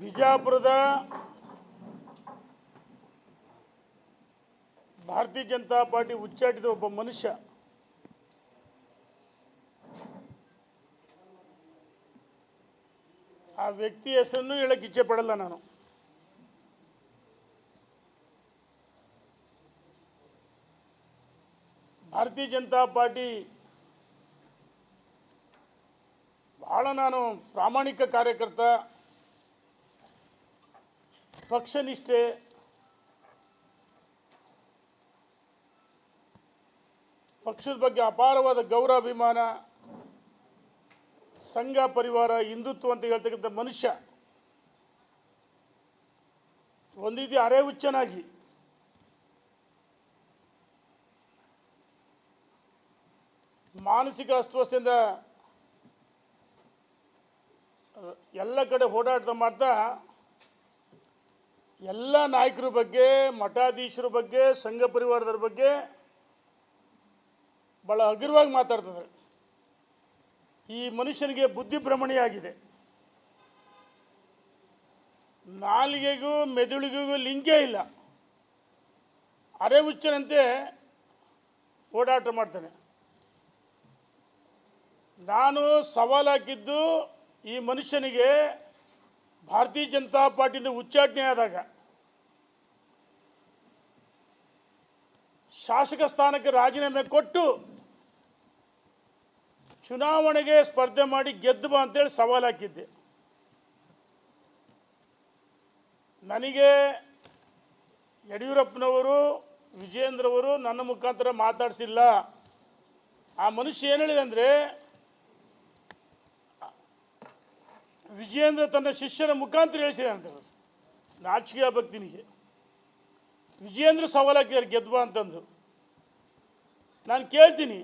ಬಿಜಾಪುರದ ಭಾರತೀಯ ಜನತಾ ಪಾರ್ಟಿ ಉಚ್ಚಾಟಿತ ಒಬ್ಬ ಮನುಷ್ಯ ಆ ವ್ಯಕ್ತಿ ಹೆಸರನ್ನು ಹೇಳಕ್ಕೆ ಇಚ್ಛೆ ಪಡಲ್ಲ ನಾನು. ಭಾರತೀಯ ಜನತಾ ಪಾರ್ಟಿ ಬಹಳ ನಾನು ಪ್ರಾಮಾಣಿಕ ಕಾರ್ಯಕರ್ತ, ಪಕ್ಷನಿಷ್ಠೆ, ಪಕ್ಷದ ಬಗ್ಗೆ ಅಪಾರವಾದ ಗೌರವಾಭಿಮಾನ, ಸಂಘ ಪರಿವಾರ, ಹಿಂದುತ್ವ ಅಂತ ಹೇಳ್ತಕ್ಕಂಥ ಮನುಷ್ಯ ಒಂದು ರೀತಿ ಅರೆ ಹುಚ್ಚನಾಗಿ ಮಾನಸಿಕ ಅಸ್ವಸ್ಥತೆಯಿಂದ ಎಲ್ಲ ಕಡೆ ಓಡಾಟ ಮಾಡ್ತಾ ಎಲ್ಲ ನಾಯಕರ ಬಗ್ಗೆ, ಮಠಾಧೀಶರ ಬಗ್ಗೆ, ಸಂಘ ಪರಿವಾರದವ್ರ ಬಗ್ಗೆ ಭಾಳ ಹಗುರವಾಗಿ ಮಾತಾಡ್ತಾರೆ. ಈ ಮನುಷ್ಯನಿಗೆ ಬುದ್ಧಿ ಭ್ರಮಣೆಯಾಗಿದೆ. ನಾಲಿಗೆಗೂ ಮೆದುಳಿಗೂ ಲಿಂಕೇ ಇಲ್ಲ. ಅರೆ ಹುಚ್ಚನಂತೆ ಓಡಾಟ ಮಾಡ್ತಾನೆ. ನಾನು ಸವಾಲು ಹಾಕಿದ್ದು ಈ ಮನುಷ್ಯನಿಗೆ ಭಾರತೀಯ ಜನತಾ ಪಾರ್ಟಿಯಿಂದ ಉಚ್ಚಾಟನೆ ಆದಾಗ ಶಾಸಕ ಸ್ಥಾನಕ್ಕೆ ರಾಜೀನಾಮೆ ಕೊಟ್ಟು ಚುನಾವಣೆಗೆ ಸ್ಪರ್ಧೆ ಮಾಡಿ ಗೆದ್ದು ಬಾ ಅಂತೇಳಿ ಸವಾಲು ಹಾಕಿದ್ದೆ. ನನಗೆ ಯಡಿಯೂರಪ್ಪನವರು, ವಿಜಯೇಂದ್ರವರು ನನ್ನ ಮುಖಾಂತರ ಮಾತಾಡಿಸಿಲ್ಲ. ಆ ಮನುಷ್ಯ ಏನು ಹೇಳಿದೆ ಅಂದರೆ, ವಿಜಯೇಂದ್ರ ತನ್ನ ಶಿಷ್ಯನ ಮುಖಾಂತರ ಹೇಳಿಸಿದೆ ಅಂತ. ನಾಚಿಕೆ ಭಕ್ತಿನಿಗೆ ವಿಜಯೇಂದ್ರ ಸವಾಲು ಹಾಕಿದ್ದಾರೆ ಗೆದ್ದು ಬಾ ಅಂತಂದು. ನಾನು ಕೇಳ್ತೀನಿ,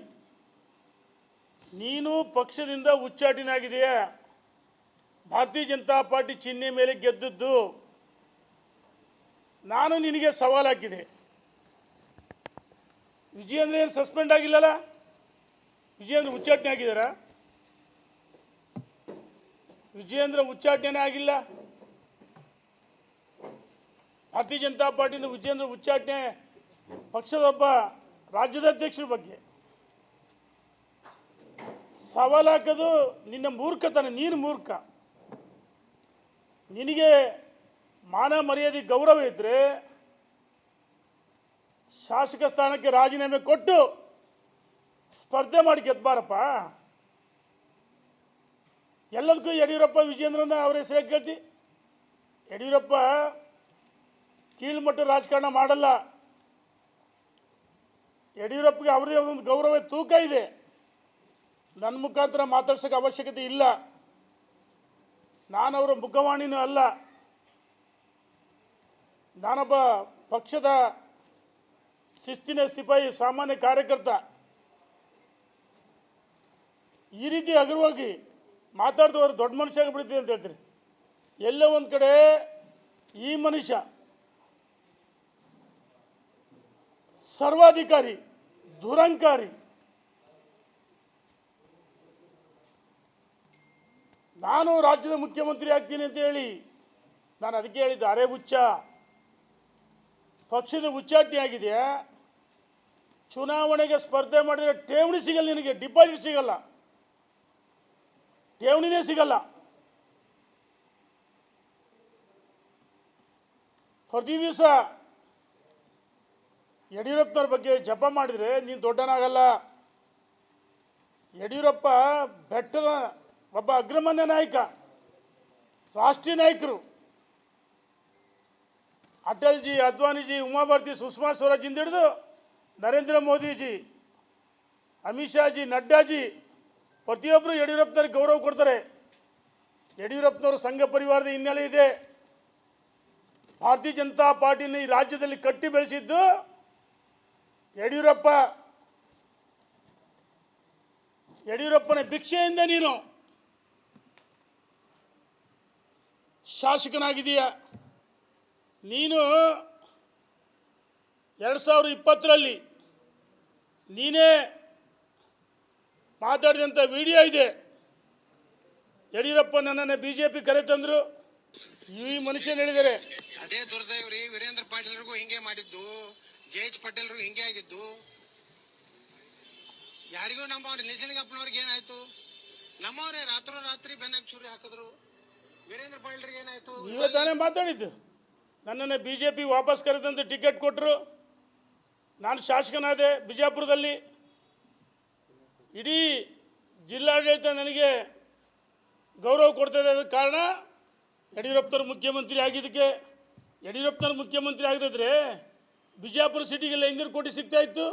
ನೀನು ಪಕ್ಷದಿಂದ ಉಚ್ಚಾಟನೆಯಾಗಿದೆಯಾ? ಭಾರತೀಯ ಜನತಾ ಪಾರ್ಟಿ ಚಿಹ್ನೆ ಮೇಲೆ ಗೆದ್ದದ್ದು. ನಾನು ನಿನಗೆ ಸವಾಲು ಹಾಕಿದೆ. ವಿಜಯೇಂದ್ರ ಏನು ಸಸ್ಪೆಂಡ್ ಆಗಿಲ್ಲಲ್ಲ? ವಿಜಯೇಂದ್ರ ಉಚ್ಚಾಟನೆ ಆಗಿದ್ದಾರಾ? ವಿಜಯೇಂದ್ರ ಉಚ್ಚಾಟನೆ ಆಗಿಲ್ಲ. ಭಾರತೀಯ ಜನತಾ ಪಾರ್ಟಿಯಿಂದ ವಿಜಯೇಂದ್ರ ಉಚ್ಚಾಟನೆ ಪಕ್ಷದ ಒಬ್ಬ ರಾಜ್ಯದ ಅಧ್ಯಕ್ಷರ ಬಗ್ಗೆ ಸವಾಲು ಹಾಕೋದು ನಿನ್ನ ಮೂರ್ಖತನ. ನೀನು ಮೂರ್ಖ. ನಿನಗೆ ಮಾನ ಮರ್ಯಾದೆ ಗೌರವ ಇದ್ದರೆ ಶಾಸಕ ಸ್ಥಾನಕ್ಕೆ ರಾಜೀನಾಮೆ ಕೊಟ್ಟು ಸ್ಪರ್ಧೆ ಮಾಡಿ ಗೆದ್ಬಾರಪ್ಪ. ಎಲ್ಲದಕ್ಕೂ ಯಡಿಯೂರಪ್ಪ, ವಿಜಯೇಂದ್ರನ ಅವ್ರ ಹೆಸರು ಕೇಳ್ತಿ. ಯಡಿಯೂರಪ್ಪ ಕೀಳ್ಮಟ್ಟ ರಾಜಕಾರಣ ಮಾಡಲ್ಲ. ಯಡಿಯೂರಪ್ಪಗೆ ಅವರದೇ ಒಂದು ಗೌರವ, ತೂಕ ಇದೆ. ನನ್ನ ಮುಖಾಂತರ ಮಾತಾಡ್ಸೋಕ್ಕೆ ಅವಶ್ಯಕತೆ ಇಲ್ಲ. ನಾನವರ ಮುಖವಾಣಿನೂ ಅಲ್ಲ. ನಾನೊಬ್ಬ ಪಕ್ಷದ ಶಿಸ್ತಿನ ಸಿಪಾಯಿ, ಸಾಮಾನ್ಯ ಕಾರ್ಯಕರ್ತ. ಈ ರೀತಿ ಹಗುರವಾಗಿ ಮಾತಾಡಿದವರು ದೊಡ್ಡ ಮನುಷ್ಯ ಆಗಿಬಿಡ್ತೀವಿ ಅಂತ ಹೇಳ್ತೀರಿ. ಎಲ್ಲೋ ಒಂದು ಕಡೆ ಈ ಮನುಷ್ಯ ಸರ್ವಾಧಿಕಾರಿ, ದುರಂಕಾರಿ. ನಾನು ರಾಜ್ಯದ ಮುಖ್ಯಮಂತ್ರಿ ಆಗ್ತೀನಿ ಅಂತ ಹೇಳಿ ನಾನು ಅದಕ್ಕೆ ಹೇಳಿದ್ದೆ, ಅರೆ ಹುಚ್ಚ. ಪಕ್ಷದ ಉಚ್ಚಾಟನೆ ಆಗಿದೆಯಾ? ಚುನಾವಣೆಗೆ ಸ್ಪರ್ಧೆ ಮಾಡಿದರೆ ಠೇವಣಿ ಸಿಗಲ್ಲ ನಿನಗೆ, ಡಿಪಾಸಿಟ್ ಸಿಗಲ್ಲ, ಠೇವಣಿನೇ ಸಿಗಲ್ಲ. ಪ್ರತಿ ದಿವಸ ಯಡಿಯೂರಪ್ಪನವ್ರ ಬಗ್ಗೆ ಜಪ ಮಾಡಿದರೆ ನೀನು ದೊಡ್ಡನಾಗಲ್ಲ. ಯಡಿಯೂರಪ್ಪ ಬೆಟ್ಟದ ಒಬ್ಬ ಅಗ್ರಮಾನ್ಯ ನಾಯಕ, ರಾಷ್ಟ್ರೀಯ ನಾಯಕರು. ಅಟಲ್ಜಿ, ಅದ್ವಾನಿಜಿ, ಉಮಾಭಾರತಿ, ಸುಷ್ಮಾ ಸ್ವರಾಜಿಂದ ಹಿಡಿದು ನರೇಂದ್ರ ಮೋದಿಜಿ, ಅಮಿತ್ ಶಾಜಿ, ನಡ್ಡಾಜಿ ಪ್ರತಿಯೊಬ್ಬರು ಯಡಿಯೂರಪ್ಪನವ್ರಿಗೆ ಗೌರವ ಕೊಡ್ತಾರೆ. ಯಡಿಯೂರಪ್ಪನವರು ಸಂಘ ಪರಿವಾರದ ಹಿನ್ನೆಲೆ ಇದೆ. ಭಾರತೀಯ ಜನತಾ ಪಾರ್ಟಿನ ಈ ರಾಜ್ಯದಲ್ಲಿ ಕಟ್ಟಿ ಬೆಳೆಸಿದ್ದು ಯಡಿಯೂರಪ್ಪ. ಯಡಿಯೂರಪ್ಪನ ಭಿಕ್ಷೆಯಿಂದ ನೀನು ಶಾಸಕನಾಗಿದೆಯಾ? ನೀನು 2020ರಲ್ಲಿ ನೀನೇ ಮಾತಾಡಿದಂಥ ವಿಡಿಯೋ ಇದೆ. ಯಡಿಯೂರಪ್ಪ ನನ್ನನ್ನು BJP ಕರೆತಂದರು, ಈ ಮನುಷ್ಯನ ಹೇಳಿದ್ದಾರೆ. ಅದೇ ದುರ್ದೈವ್ರಿ, ವೀರೇಂದ್ರ ಪಾಟೀಲ್ರಿಗೂ ಹಿಂಗೆ ಮಾಡಿದ್ದು, ಜೆ.ಎಚ್. ಪಟೇಲ್ರು ಹಿಂಗೆ ಆಗಿದ್ದು. ಯಾರಿಗೂ ನಮ್ಮವ್ರು ನಿಜಲಿಂಗಪ್ಪನವ್ರಿಗೆ ಏನಾಯ್ತು? ನಮ್ಮವ್ರೆ ರಾತ್ರಿ ಬೆನ್ನಾಗ ಚೂರಿ ಹಾಕಿದ್ರು. ವೀರೇಂದ್ರ ಪಾಟೀಲ್ರಿಗೆ ಏನಾಯ್ತು? ಇವತ್ತು ತಾನೇ ಮಾತಾಡಿದ್ದು. ನನ್ನನ್ನು BJP ವಾಪಸ್ ಕರೆದಂತೆ ಟಿಕೆಟ್ ಕೊಟ್ಟರು. ನಾನು ಶಾಸಕನಾದೆ ಬಿಜಾಪುರದಲ್ಲಿ. ಇಡೀ ಜಿಲ್ಲಾಡಳಿತ ನನಗೆ ಗೌರವ ಕೊಡ್ತದೆ. ಅದಕ್ಕೆ ಕಾರಣ ಯಡಿಯೂರಪ್ಪನವ್ರು ಮುಖ್ಯಮಂತ್ರಿ ಆಗಿದ್ದಕ್ಕೆ. ಯಡಿಯೂರಪ್ಪನವ್ರು ಮುಖ್ಯಮಂತ್ರಿ ಆಗಿದ್ರೆ ಬಿಜಾಪುರ ಸಿಟಿಗೆಲ್ಲ 500 ಕೋಟಿ ಸಿಗ್ತಾ ಇತ್ತು.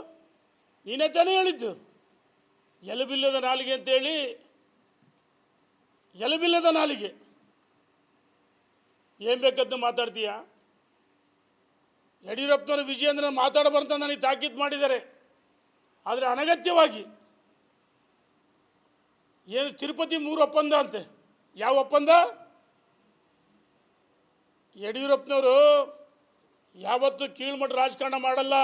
ನೀನೇ ತಾನೇ ಹೇಳಿದ್ದು ಎಲುಬಿಲ್ಲದ ನಾಲಿಗೆ ಅಂತೇಳಿ. ಎಲುಬಿಲ್ಲದ ನಾಲಿಗೆ ಏನು ಬೇಕಂತ ಮಾತಾಡ್ತೀಯ? ಯಡಿಯೂರಪ್ಪನವರು ವಿಜಯೇಂದ್ರ ಮಾತಾಡಬಾರ್ದು ಅಂತ ನನಗೆ ತಾಕೀತು ಮಾಡಿದ್ದಾರೆ. ಆದರೆ ಅನಗತ್ಯವಾಗಿ ಏನು ತಿರುಪತಿ 3 ಒಪ್ಪಂದ ಅಂತೆ. ಯಾವ ಒಪ್ಪಂದ? ಯಡಿಯೂರಪ್ಪನವರು ಯಾವತ್ತೂ ಕೀಳ್ಮಟ್ಟ ರಾಜಕಾರಣ ಮಾಡಲ್ಲ.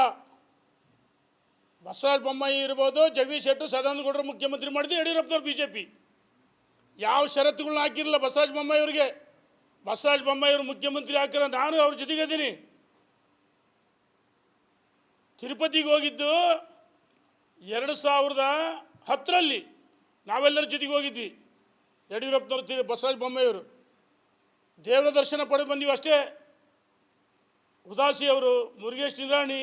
ಬಸವರಾಜ ಬೊಮ್ಮಾಯಿ ಇರ್ಬೋದು, ಜಗದೀಶ್ ಶೆಟ್ಟರ್, ಸದಾನಂದ ಗೌಡರು ಮುಖ್ಯಮಂತ್ರಿ ಮಾಡಿದ್ರು ಯಡಿಯೂರಪ್ಪನವ್ರು BJP. ಯಾವ ಷರತ್ತುಗಳನ್ನ ಹಾಕಿರಲಿಲ್ಲ ಬಸವರಾಜ ಬೊಮ್ಮಾಯಿ ಅವರಿಗೆ. ಬಸವರಾಜ ಬೊಮ್ಮಾಯಿ ಅವರು ಮುಖ್ಯಮಂತ್ರಿ ಹಾಕಿರ ನಾನು ಅವ್ರ ಜೊತೆಗಿದ್ದೀನಿ. ತಿರುಪತಿಗೆ ಹೋಗಿದ್ದು 2010ರಲ್ಲಿ ನಾವೆಲ್ಲರ ಜೊತೆಗೆ ಹೋಗಿದ್ವಿ. ಯಡಿಯೂರಪ್ಪನವರು, ಬಸವರಾಜ ಬೊಮ್ಮಾಯಿಯವರು. ದೇವರ ದರ್ಶನ ಪಡೆದು ಬಂದೀವಿ ಅಷ್ಟೇ. ಉದಾಸಿ ಅವರು, ಮುರುಗೇಶ್ ನಿರಾಣಿ,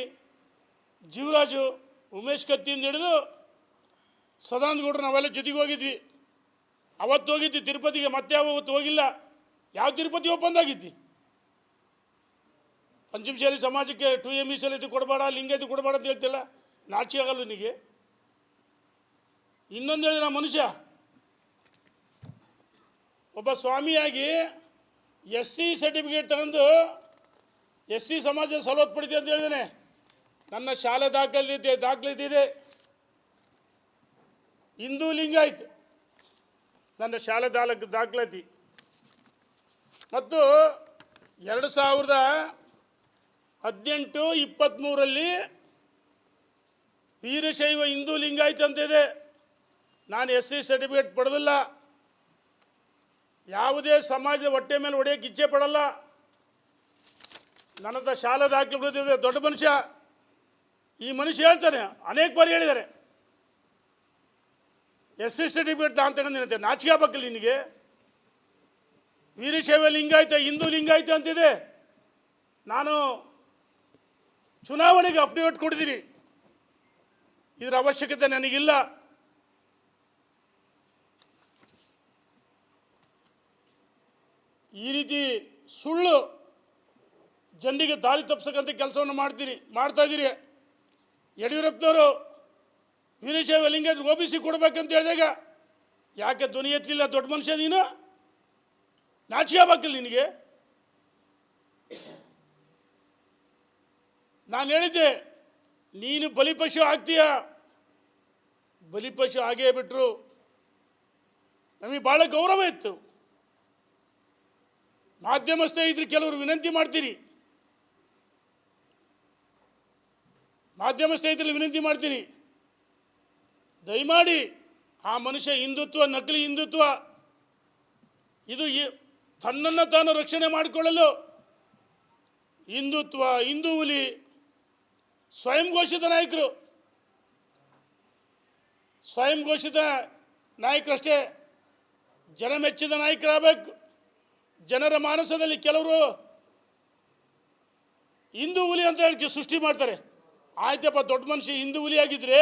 ಜೀವರಾಜು, ಉಮೇಶ್ ಕತ್ತಿಯಿಂದ ಹಿಡಿದು ಸದಾನಂದ ಗೌಡರು ನಾವೆಲ್ಲ ಜೊತೆಗೆ ಹೋಗಿದ್ವಿ. ಅವತ್ತು ಹೋಗಿದ್ವಿ ತಿರುಪತಿಗೆ, ಮತ್ತೆ ಯಾವತ್ತು ಹೋಗಿಲ್ಲ. ಯಾವ ತಿರುಪತಿ ಒಪ್ಪಂದ ಆಗಿದ್ದಿ? ಪಂಚಮಶಾಲಿ ಸಮಾಜಕ್ಕೆ 2A ಮೀಸಲು ಕೊಡಬೇಡ, ಲಿಂಗಾಯತು ಕೊಡಬೇಡ ಅಂತ ಹೇಳ್ತಿಲ್ಲ. ನಾಚಿ ಆಗಲ್ಲ ನಿನಗೆ? ಇನ್ನೊಂದು ಹೇಳಿದ ಮನುಷ್ಯ ಒಬ್ಬ ಸ್ವಾಮಿಯಾಗಿ SC ಸರ್ಟಿಫಿಕೇಟ್ ತಗೊಂಡು SC ಸಮಾಜದ ಸವಲತ್ತು ಪಡಿತೀವಿ ಅಂತ ಹೇಳಿದ್ದೇನೆ. ನನ್ನ ಶಾಲೆ ದಾಖಲೆ ಹಿಂದೂ ಲಿಂಗಾಯತ್ ನನ್ನ ಶಾಲೆ ದಾಖಲಾತಿ. ಮತ್ತು 2018-23ರಲ್ಲಿ ವೀರಶೈವ ಹಿಂದೂ ಲಿಂಗಾಯತ್ ಅಂತಿದೆ. ನಾನು SC ಸರ್ಟಿಫಿಕೇಟ್ ಪಡೆದಿಲ್ಲ. ಯಾವುದೇ ಸಮಾಜದ ಹೊಟ್ಟೆ ಮೇಲೆ ಹೊಡೆಯೋಕ್ಕೆ ಇಚ್ಛೆ ಪಡಲ್ಲ. ನನ್ನದ ಶಾಲಾ ದಾಖಲೆ ದೊಡ್ಡ ಮನುಷ್ಯ. ಈ ಮನುಷ್ಯ ಹೇಳ್ತಾನೆ, ಅನೇಕ ಬಾರಿ ಹೇಳಿದ್ದಾರೆ, SC ಸರ್ಟಿಫಿಕೇಟ್ ತಗೊಂತೇನೆ. ನಾಚಿಕೆ ಆಗಬೇಕಲ್ಲ ನಿನಗೆ? ವೀರಶೈವ ಲಿಂಗಾಯತ, ಹಿಂದೂ ಲಿಂಗಾಯತ ಅಂತಿದೆ. ನಾನು ಚುನಾವಣೆಗೆ ಅಫಿಡವಿಟ್ ಕೊಟ್ಟಿದ್ದೀನಿ. ಇದರ ಅವಶ್ಯಕತೆ ನನಗಿಲ್ಲ. ಈ ರೀತಿ ಸುಳ್ಳು ಜನರಿಗೆ ದಾರಿ ತಪ್ಪಿಸಕ್ಕಂಥ ಕೆಲಸವನ್ನು ಮಾಡ್ತಾ ಇದ್ದೀರಿ. ಯಡಿಯೂರಪ್ಪನವರು ವೀರಶೈವ ಲಿಂಗಾಯತ OBC ಕೊಡಬೇಕಂತ ಹೇಳಿದಾಗ ಯಾಕೆ ಧ್ವನಿ ಎತ್ತಲಿಲ್ಲ? ದೊಡ್ಡ ಮನುಷ್ಯ ನೀನು, ನಾಚಿಕೆ ಆಗಬೇಕಲ್ಲ ನಿನಗೆ? ನಾನು ಹೇಳಿದ್ದೆ, ನೀನು ಬಲಿಪಶು ಆಗ್ತೀಯ. ಬಲಿಪಶು ಆಗೇ ಬಿಟ್ಟರು. ನಮಗೆ ಭಾಳ ಗೌರವ ಇತ್ತು. ಮಾಧ್ಯಮ ಸ್ನೇಹಿತರು ಕೆಲವರು ವಿನಂತಿ ಮಾಡ್ತೀನಿ, ದಯಮಾಡಿ ಆ ಮನುಷ್ಯ ಹಿಂದುತ್ವ, ನಕಲಿ ಹಿಂದುತ್ವ, ಇದು ತನ್ನನ್ನು ತಾನು ರಕ್ಷಣೆ ಮಾಡಿಕೊಳ್ಳಲು ಹಿಂದುತ್ವ, ಹಿಂದೂ ಹುಲಿ, ಸ್ವಯಂ ಘೋಷಿತ ನಾಯಕರಷ್ಟೇ ಜನಮೆಚ್ಚಿದ ನಾಯಕರಾಗಬೇಕು. ಜನರ ಮಾನಸದಲ್ಲಿ ಕೆಲವರು ಹಿಂದೂ ಹುಲಿ ಅಂತ ಹೇಳಿ ಸೃಷ್ಟಿ ಮಾಡ್ತಾರೆ. ಆಯ್ತಪ್ಪ, ದೊಡ್ಡ ಮನುಷ್ಯ ಹಿಂದೂ ಹುಲಿ ಆಗಿದ್ರೆ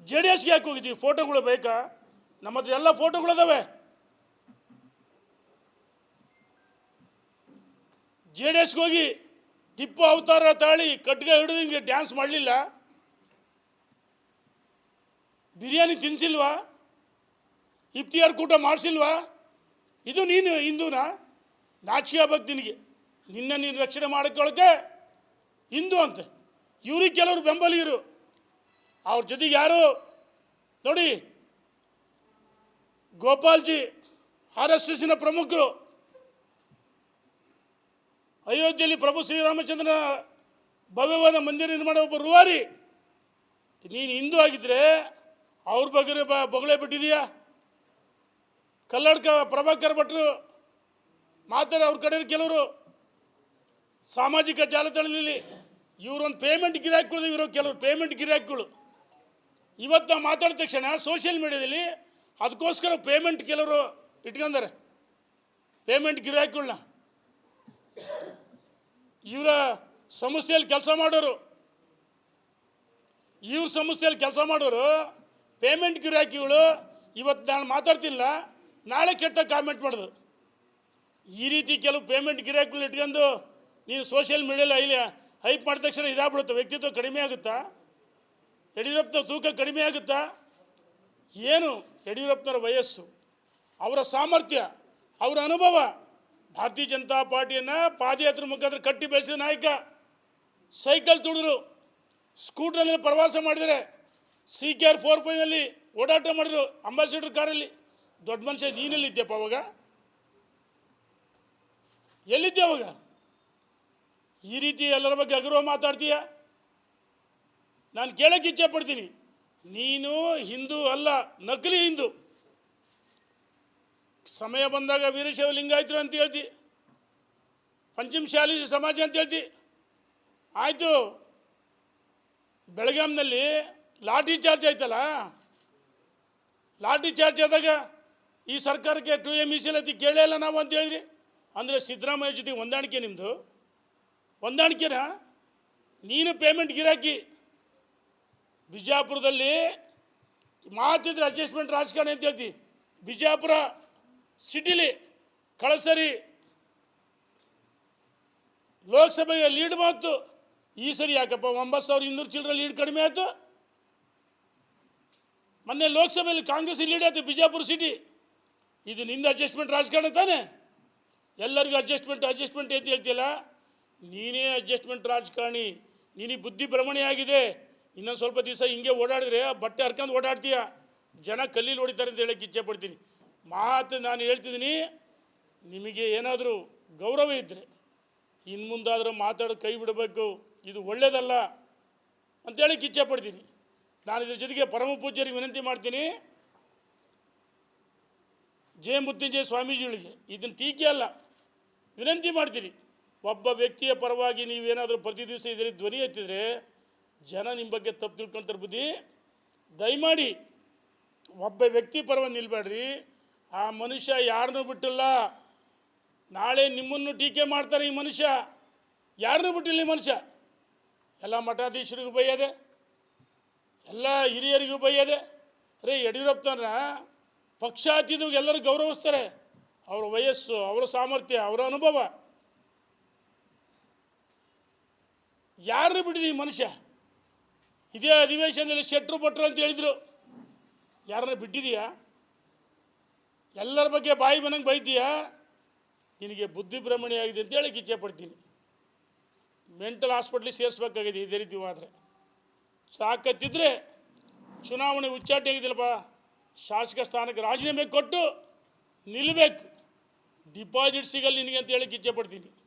JDSಗೆ ಯಾಕೆ ಹೋಗಿದ್ದೀವಿ? ಫೋಟೋಗಳು ಬೇಕಾ? ನಮ್ಮ ಹತ್ರ ಎಲ್ಲ ಫೋಟೋಗಳಿದಾವೆ. JDSಗೆ ಹೋಗಿ ಟಿಪ್ಪು ಅವತಾರ ತಾಳಿ ಕಟ್ಗೆ ಹಿಡಿದು ಹಿಂಗೆ ಡ್ಯಾನ್ಸ್ ಮಾಡಲಿಲ್ಲ? ಬಿರಿಯಾನಿ ತಿನ್ನಿಸಿಲ್ವಾ? ಇಫ್ತಿಯಾರ್ ಕೂಟ ಮಾಡಿಸಿಲ್ವಾ? ಇದು ನೀನು ಹಿಂದೂನಾ? ನಾಚಿಕೆ ಆಗಬೇಕು ನಿನಗೆ. ನೀನು ರಕ್ಷಣೆ ಮಾಡಿಕೊಳ್ಳೋಕ್ಕೆ ಹಿಂದೂ ಅಂತ ಇವ್ರಿಗೆ ಕೆಲವರು ಬೆಂಬಲಿಗರು. ಅವ್ರ ಜೊತೆಗೆ ಯಾರು ನೋಡಿ, ಗೋಪಾಲ್ಜಿ RSSನ ಪ್ರಮುಖರು, ಅಯೋಧ್ಯೆಯಲ್ಲಿ ಪ್ರಭು ಶ್ರೀರಾಮಚಂದ್ರನ ಭವ್ಯವಾದ ಮಂದಿರ ನಿರ್ಮಾಣ ಒಬ್ಬ ರೂವಾರಿ. ನೀನು ಹಿಂದೂ ಆಗಿದ್ದರೆ ಅವ್ರ ಬಗ್ಗೆ ಬೊಗಳೆ ಬಿಟ್ಟಿದೀಯಾ? ಕಲ್ಲಡ್ಕ ಪ್ರಭಾಕರ್ ಭಟ್ರು ಅವ್ರ ಕಡೆ ಕೆಲವರು ಸಾಮಾಜಿಕ ಜಾಲತಾಣದಲ್ಲಿ ಇವರೊಂದು ಪೇಮೆಂಟ್ ಗಿರಾಕಿಗಳು, ಇವರು ಕೆಲವರು ಪೇಮೆಂಟ್ ಗಿರಾಕಿಗಳು. ಇವತ್ತು ನಾವು ಮಾತಾಡಿದ ತಕ್ಷಣ ಸೋಷಿಯಲ್ ಮೀಡಿಯಾದಲ್ಲಿ ಅದಕ್ಕೋಸ್ಕರ ಪೇಮೆಂಟ್ ಕೆಲವರು ಇಟ್ಕೊಂಡಾರೆ, ಪೇಮೆಂಟ್ ಗಿರಾಕಿಗಳನ್ನ. ಇವರ ಸಂಸ್ಥೆಯಲ್ಲಿ ಕೆಲಸ ಮಾಡೋರು, ಇವ್ರ ಸಂಸ್ಥೆಯಲ್ಲಿ ಕೆಲಸ ಮಾಡೋರು ಪೇಮೆಂಟ್ ಗಿರಾಕಿಗಳು. ಇವತ್ತು ನಾನು ಮಾತಾಡ್ತಿಲ್ಲ, ನಾಳೆ ಕೆಟ್ಟ ಕಾಮೆಂಟ್ ಮಾಡೋದು. ಈ ರೀತಿ ಕೆಲವು ಪೇಮೆಂಟ್ ಗಿರಾಕಿಗಳು ಇಟ್ಕೊಂಡು ನೀನು ಸೋಷಿಯಲ್ ಮೀಡಿಯಲ್ಲಿ ಹೈಪ್ ಮಾಡಿದ ತಕ್ಷಣ ಇದಾಗ್ಬಿಡುತ್ತೆ, ವ್ಯಕ್ತಿತ್ವ ಕಡಿಮೆ ಆಗುತ್ತಾ? ಯಡಿಯೂರಪ್ಪನವ್ರ ತೂಕ ಕಡಿಮೆ ಆಗುತ್ತಾ? ಏನು ಯಡಿಯೂರಪ್ಪನವರ ವಯಸ್ಸು, ಅವರ ಸಾಮರ್ಥ್ಯ, ಅವರ ಅನುಭವ, ಭಾರತೀಯ ಜನತಾ ಪಾರ್ಟಿಯನ್ನು ಪಾದಯಾತ್ರೆ ಮುಖಾಂತರ ಕಟ್ಟಿ ಬೆಳೆಸಿದ ನಾಯಕ. ಸೈಕಲ್ ತುಳಿದ್ರು, ಸ್ಕೂಟ್ರಲ್ಲಿ ಪ್ರವಾಸ ಮಾಡಿದರೆ, CKR 45ನಲ್ಲಿ ಓಡಾಟ ಮಾಡಿದ್ರು, ಅಂಬಾಸಿಡರ್ ಕಾರಲ್ಲಿ. ದೊಡ್ಡ ಮನುಷ್ಯ ನೀನೆಲ್ಲಿದ್ದೆಪ್ಪ ಅವಾಗ? ಎಲ್ಲಿದ್ದೆ ಅವಾಗ? ಈ ರೀತಿ ಎಲ್ಲರ ಬಗ್ಗೆ ಅಗೌರವ ಮಾತಾಡ್ತೀಯ? ನಾನು ಕೇಳೋಕ್ಕೆ ಇಚ್ಛೆ ಪಡ್ತೀನಿ, ನೀನು ಹಿಂದೂ ಅಲ್ಲ, ನಕಲಿ ಹಿಂದೂ. ಸಮಯ ಬಂದಾಗ ವೀರಶೈವ ಲಿಂಗಾಯತರು ಅಂತ ಹೇಳ್ತಿ, ಪಂಚಮಶಾಲಿ ಸಮಾಜ ಅಂತ ಹೇಳ್ತಿ. ಆಯಿತು, ಬೆಳಗಾಂನಲ್ಲಿ ಲಾಠಿ ಚಾರ್ಜ್ ಆಯ್ತಲ್ಲ, ಲಾಠಿ ಚಾರ್ಜ್ ಆದಾಗ ಈ ಸರ್ಕಾರಕ್ಕೆ 2A ಮೀಸಲಾತಿ ಕೇಳೇ ಇಲ್ಲ ನಾವು ಅಂತ ಹೇಳಿದ್ರಿ. ಅಂದರೆ ಸಿದ್ದರಾಮಯ್ಯ ಜೊತೆ ಹೊಂದಾಣಿಕೆ, ನಿಮ್ಮದು ಹೊಂದಾಣಿಕೆನಾ? ನೀನು ಪೇಮೆಂಟ್ ಗಿರಾಕಿ. ಬಿಜಾಪುರದಲ್ಲಿ ಮಾತಿದ್ರೆ ಅಡ್ಜಸ್ಟ್ಮೆಂಟ್ ರಾಜಕಾರಣ ಅಂತ ಹೇಳ್ತಿ. ಬಿಜಾಪುರ ಸಿಟಿಲಿ ಕಳಸರಿ ಲೋಕಸಭೆಗೆ ಲೀಡ್ ಮಾತು. ಈ ಸರಿ ಯಾಕಪ್ಪ 9,200 ಚಿಲ್ಲರೆ ಲೀಡ್ ಕಡಿಮೆ ಆಯಿತು? ಮೊನ್ನೆ ಲೋಕಸಭೆಯಲ್ಲಿ ಕಾಂಗ್ರೆಸ್ ಲೀಡ್ ಆಯಿತು ಬಿಜಾಪುರ ಸಿಟಿ. ಇದು ನಿಂದ ಅಡ್ಜಸ್ಟ್ಮೆಂಟ್ ರಾಜಕಾರಣ ತಾನೆ? ಎಲ್ಲರಿಗೂ ಅಡ್ಜಸ್ಟ್ಮೆಂಟ್ ಅಂತ ಹೇಳ್ತಿಯಲ್ಲ, ನೀನೇ ಅಡ್ಜಸ್ಟ್ಮೆಂಟ್ ರಾಜಕಾರಣಿ. ನೀನಿಗೆ ಬುದ್ಧಿ ಭ್ರಮಣೆ ಆಗಿದೆ. ಇನ್ನೊಂದು ಸ್ವಲ್ಪ ದಿವಸ ಹಿಂಗೆ ಓಡಾಡಿದ್ರೆ ಬಟ್ಟೆ ಹರ್ಕೊಂಡು ಓಡಾಡ್ತೀಯ, ಜನ ಕಲ್ಲೀಲಿ ಹೊಡಿತಾರೆ ಅಂತ ಹೇಳಕ್ಕೆ ಇಚ್ಛೆ ಪಡ್ತೀನಿ. ಮಾತು ನಾನು ಹೇಳ್ತಿದ್ದೀನಿ, ನಿಮಗೆ ಏನಾದರೂ ಗೌರವ ಇದ್ದರೆ ಇನ್ನು ಮುಂದಾದರೂ ಮಾತಾಡೋದು ಕೈ ಬಿಡಬೇಕು. ಇದು ಒಳ್ಳೆಯದಲ್ಲ ಅಂತ ಹೇಳಕ್ಕೆ ಇಚ್ಛೆ ಪಡ್ತೀನಿ. ನಾನು ಇದ್ರ ಜೊತೆಗೆ ಪರಮ ಪೂಜ್ಯರಿಗೆ ವಿನಂತಿ ಮಾಡ್ತೀನಿ, ಜೆ ಮುತ್ತುಂಜಯ ಸ್ವಾಮೀಜಿಗಳಿಗೆ ಇದನ್ನು ಟೀಕೆ ಅಲ್ಲ, ವಿನಂತಿ ಮಾಡ್ತೀನಿ. ಒಬ್ಬ ವ್ಯಕ್ತಿಯ ಪರವಾಗಿ ನೀವೇನಾದರೂ ಪ್ರತಿ ದಿವಸ ಇದರ ಧ್ವನಿ ಎತ್ತಿದರೆ ಜನ ನಿಮ್ಮ ಬಗ್ಗೆ ತಪ್ಪು ತಿಳ್ಕೊಳ್ತಾರೆ. ಬುದ್ಧಿ ದಯಮಾಡಿ ಒಬ್ಬ ವ್ಯಕ್ತಿ ಪರವಾಗಿ ನಿಲ್ಬೇಡ್ರಿ. ಆ ಮನುಷ್ಯ ಯಾರನ್ನೂ ಬಿಟ್ಟಿಲ್ಲ. ನಾಳೆ ನಿಮ್ಮನ್ನು ಟೀಕೆ ಮಾಡ್ತಾರೆ. ಈ ಮನುಷ್ಯ ಯಾರನ್ನೂ ಬಿಟ್ಟಿಲ್ಲ. ಈ ಮನುಷ್ಯ ಎಲ್ಲ ಮಠಾಧೀಶರಿಗೂ ಬೈಯದೆ, ಎಲ್ಲ ಹಿರಿಯರಿಗೂ ಬೈಯದೆ. ಅರೇ ಯಡಿಯೂರಪ್ಪನವ್ರನ್ನ ಪಕ್ಷಾತೀತವಾಗಿ ಎಲ್ಲರೂ ಗೌರವಿಸ್ತಾರೆ. ಅವರ ವಯಸ್ಸು, ಅವರ ಸಾಮರ್ಥ್ಯ, ಅವರ ಅನುಭವ. ಯಾರನ್ನು ಬಿಟ್ಟಿದೆ ಈ ಮನುಷ್ಯ? ಇದೇ ಅಧಿವೇಶನದಲ್ಲಿ ಶೆಟ್ರು ಭಟ್ರು ಅಂತ ಹೇಳಿದರು. ಯಾರನ್ನ ಬಿಟ್ಟಿದೀಯಾ? ಎಲ್ಲರ ಬಗ್ಗೆ ಬಾಯಿ ಬಂದಂಗೆ ಬೈತೀಯಾ? ನಿನಗೆ ಬುದ್ಧಿ ಭ್ರಮಣೆ ಆಗಿದೆ ಅಂತ ಹೇಳಕ್ಕೆ ಇಚ್ಛೆ ಪಡ್ತೀನಿ. ಮೆಂಟಲ್ ಹಾಸ್ಪಿಟ್ಲಿಗೆ ಸೇರಿಸ್ಬೇಕಾಗಿದೆ ಇದೇ ರೀತಿ ಆದರೆ. ಸಾಕತ್ತಿದ್ರೆ ಚುನಾವಣೆ ಉಚ್ಚಾಟನೆ ಆಗಿದ್ದಿಲ್ಲಪ್ಪ, ಶಾಸಕ ಸ್ಥಾನಕ್ಕೆ ರಾಜೀನಾಮೆ ಕೊಟ್ಟು ನಿಲ್ಲಬೇಕು. ಡಿಪಾಸಿಟ್ ಸಿಗಲ್ಲ ನಿನಗೆ ಅಂತ ಹೇಳಕ್ಕೆ ಇಚ್ಛೆ ಪಡ್ತೀನಿ.